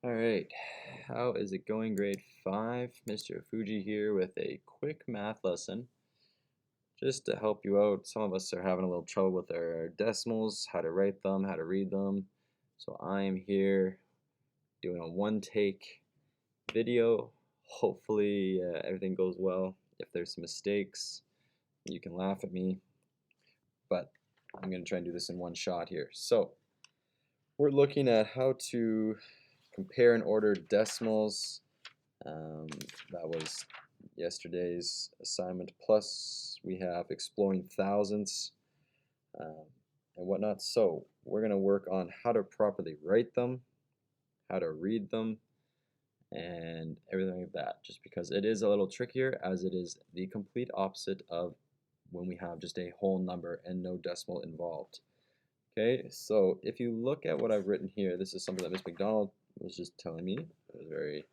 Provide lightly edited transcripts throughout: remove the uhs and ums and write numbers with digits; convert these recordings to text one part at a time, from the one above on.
Alright, how is it going, grade 5? Mr. Fuji here with a quick math lesson just to help you out. Some of us are having a little trouble with our decimals, how to write them, how to read them. So I'm here doing a one-take video. Hopefully everything goes well. If there's some mistakes, you can laugh at me, but I'm going to try and do this in one shot here. So we're looking at how to compare and order decimals. That was yesterday's assignment. Plus, we have exploring thousands and whatnot. So we're going to work on how to properly write them, how to read them, and everything like that. Just because it is a little trickier, as it is the complete opposite of when we have just a whole number and no decimal involved. Okay, so if you look at what I've written here, this is something that Miss McDonald was just telling me. It was very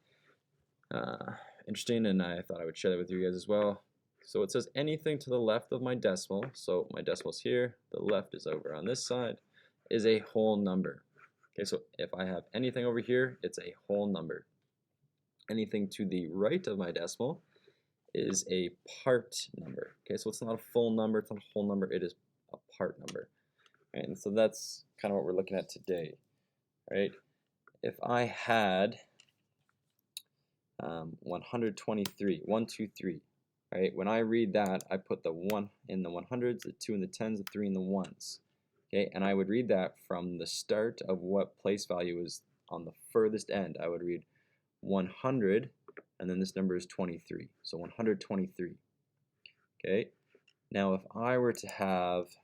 interesting, and I thought I would share that with you guys as well. So it says anything to the left of my decimal, so my decimal's here, the left is over on this side, is a whole number. Okay, so if I have anything over here, it's a whole number. Anything to the right of my decimal is a part number. Okay, so it's not a full number, it's not a whole number, it is a part number. And so that's kind of what we're looking at today. Right? If I had 123, 1, 2, 3. Right? When I read that, I put the 1 in the 100s, the 2 in the 10s, the 3 in the 1s. Okay, and I would read that from the start of what place value is on the furthest end. I would read 100, and then this number is 23. So 123. Okay, now if I were to have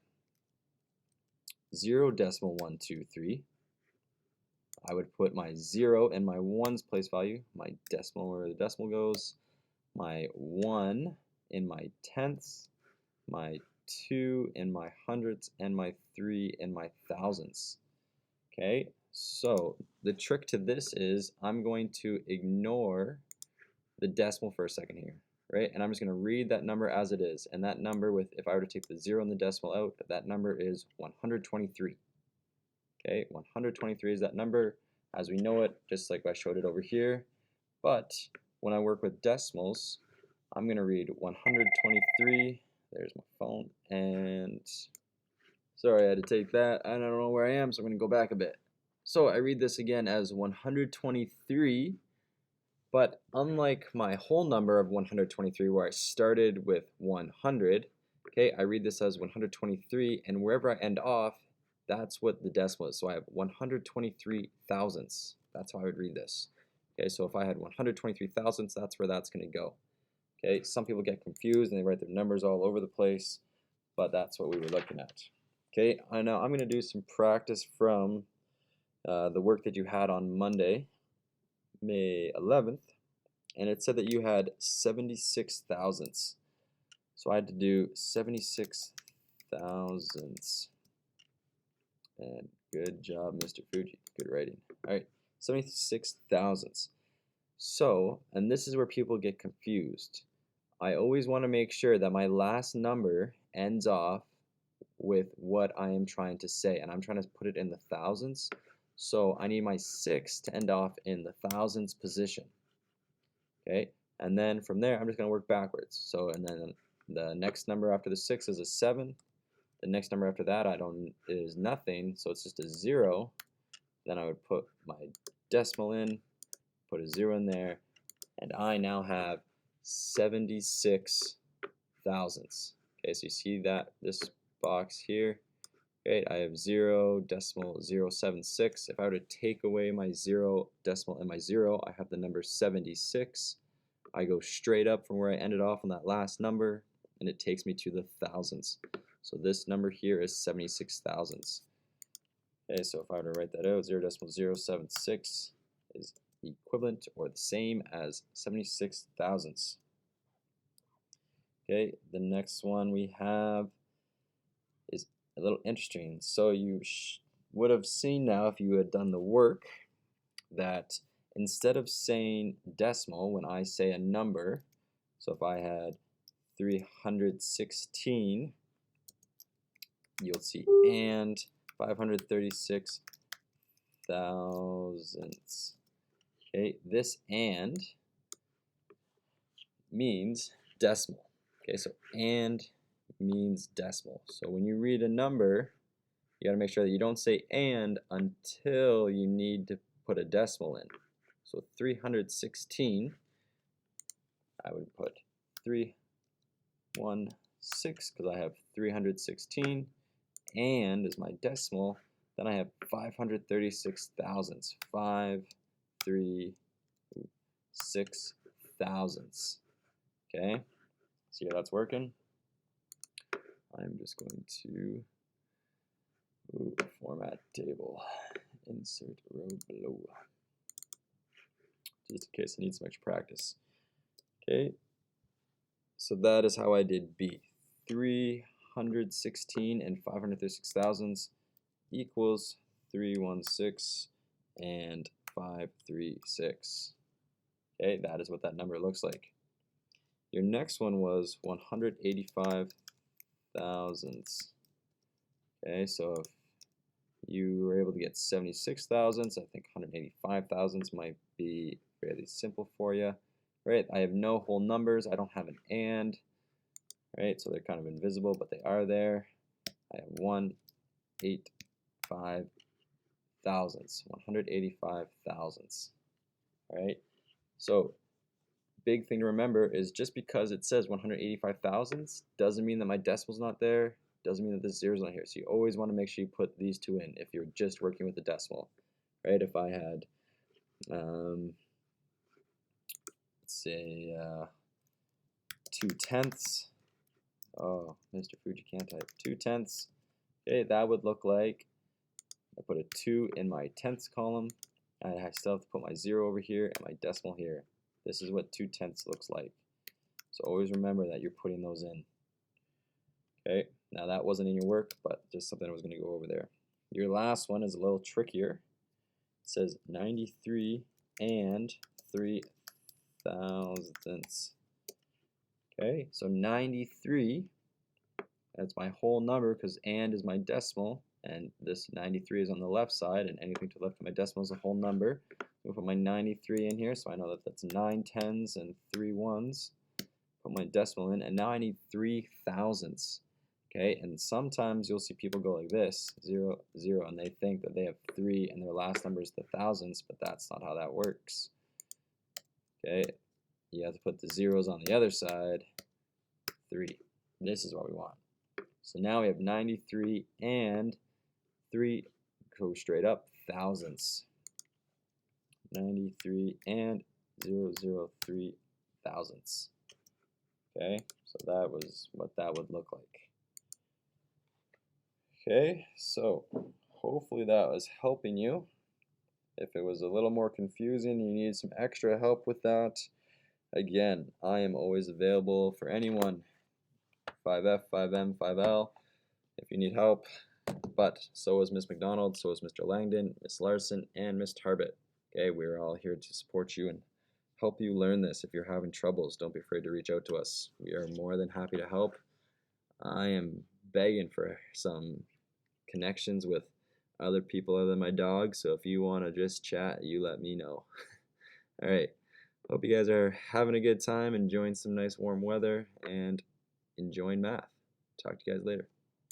0.123, I would put my 0 in my 1's place value, my decimal where the decimal goes, my 1 in my tenths, my 2 in my hundredths, and my 3 in my thousandths. Okay, so the trick to this is I'm going to ignore the decimal for a second here, right? And I'm just going to read that number as it is. And that number, with if I were to take the 0 and the decimal out, that number is 123. Okay, 123 is that number as we know it, just like I showed it over here. But when I work with decimals, I'm going to read 123. There's my phone. And sorry, I had to take that. I don't know where I am, so I'm going to go back a bit. So I read this again as 123. But unlike my whole number of 123, where I started with 100, okay, I read this as 123, and wherever I end off, that's what the decimal is. So I have 123 thousandths. That's how I would read this. Okay, so if I had 123 thousandths, that's where that's going to go. Okay, some people get confused and they write their numbers all over the place, but that's what we were looking at. Okay, now I'm going to do some practice from the work that you had on Monday, May 11th, and it said that you had 76 thousandths. So I had to do 76 thousandths. And good job, Mr. Fuji. Good writing. All right, 76 thousandths. So, and this is where people get confused. I always want to make sure that my last number ends off with what I am trying to say, and I'm trying to put it in the thousands. So I need my 6 to end off in the thousands position. Okay, and then from there I'm just going to work backwards. So, and then the next number after the 6 is a 7. The next number after that is nothing, so it's just a 0. Then I would put my decimal in, put a 0 in there, and I now have 76 thousandths. Okay, so you see that this box here, right? I have 0.076. If I were to take away my 0 decimal and my 0, I have the number 76. I go straight up from where I ended off on that last number, and it takes me to the thousandths. So this number here is 76 thousandths. Okay, so if I were to write that out, 0.076 is equivalent or the same as 76 thousandths. Okay, the next one we have is a little interesting. So you would have seen now, if you had done the work, that instead of saying decimal when I say a number, so if I had 316, you'll see and 536 thousandths. Okay, this and means decimal. Okay, so and means decimal. So when you read a number, you got to make sure that you don't say and until you need to put a decimal in. So 316, I would put 316 because I have 316, and as my decimal, then I have 536 thousandths. 536 thousandths. Okay, see how that's working? I'm just going to format table, insert row below, just in case I need some extra practice. Okay, so that is how I did B. 316 and 536 thousandths equals 316 and 536. Okay, that is what that number looks like. Your next one was 185 thousandths. Okay, so if you were able to get 76 thousandths, I think 185 thousandths might be fairly simple for you. Right, I have no whole numbers, I don't have an and, right, so they're kind of invisible, but they are there. I have 185 thousandths, 185 thousandths. All right, so big thing to remember is just because it says 185 thousandths doesn't mean that my decimal's not there, doesn't mean that this zero's not here. So you always want to make sure you put these two in if you're just working with the decimal. Right, if I had, let's say 2/10, oh, Mr. Fuji can't type, 2/10, okay, that would look like, I put a 2 in my tenths column, and I still have to put my 0 over here and my decimal here. This is what 2/10 looks like. So always remember that you're putting those in. Okay, now that wasn't in your work, but just something I was going to go over there. Your last one is a little trickier. It says 93 and 3 thousandths. Okay, so 93, that's my whole number because and is my decimal, and this 93 is on the left side, and anything to the left of my decimal is a whole number. I'm going to put my 93 in here, so I know that that's 9 tens and 3 ones. Put my decimal in, and now I need 3 thousandths. Okay, and sometimes you'll see people go like this, 0, 0, and they think that they have 3 and their last number is the thousandths, but that's not how that works. Okay, you have to put the zeros on the other side, 3. This is what we want. So now we have 93 and 3, go straight up, thousandths. 93 and 003 thousandths. Okay, so that was what that would look like. Okay, so hopefully that was helping you. If it was a little more confusing, you need some extra help with that, again, I am always available for anyone, 5F, 5M, 5L, if you need help. But so is Miss McDonald, so is Mr. Langdon, Miss Larson, and Miss Tarbett. Okay, we're all here to support you and help you learn this. If you're having troubles, don't be afraid to reach out to us. We are more than happy to help. I am begging for some connections with other people other than my dog, so if you want to just chat, you let me know. Alright, hope you guys are having a good time, enjoying some nice warm weather, and enjoying math. Talk to you guys later.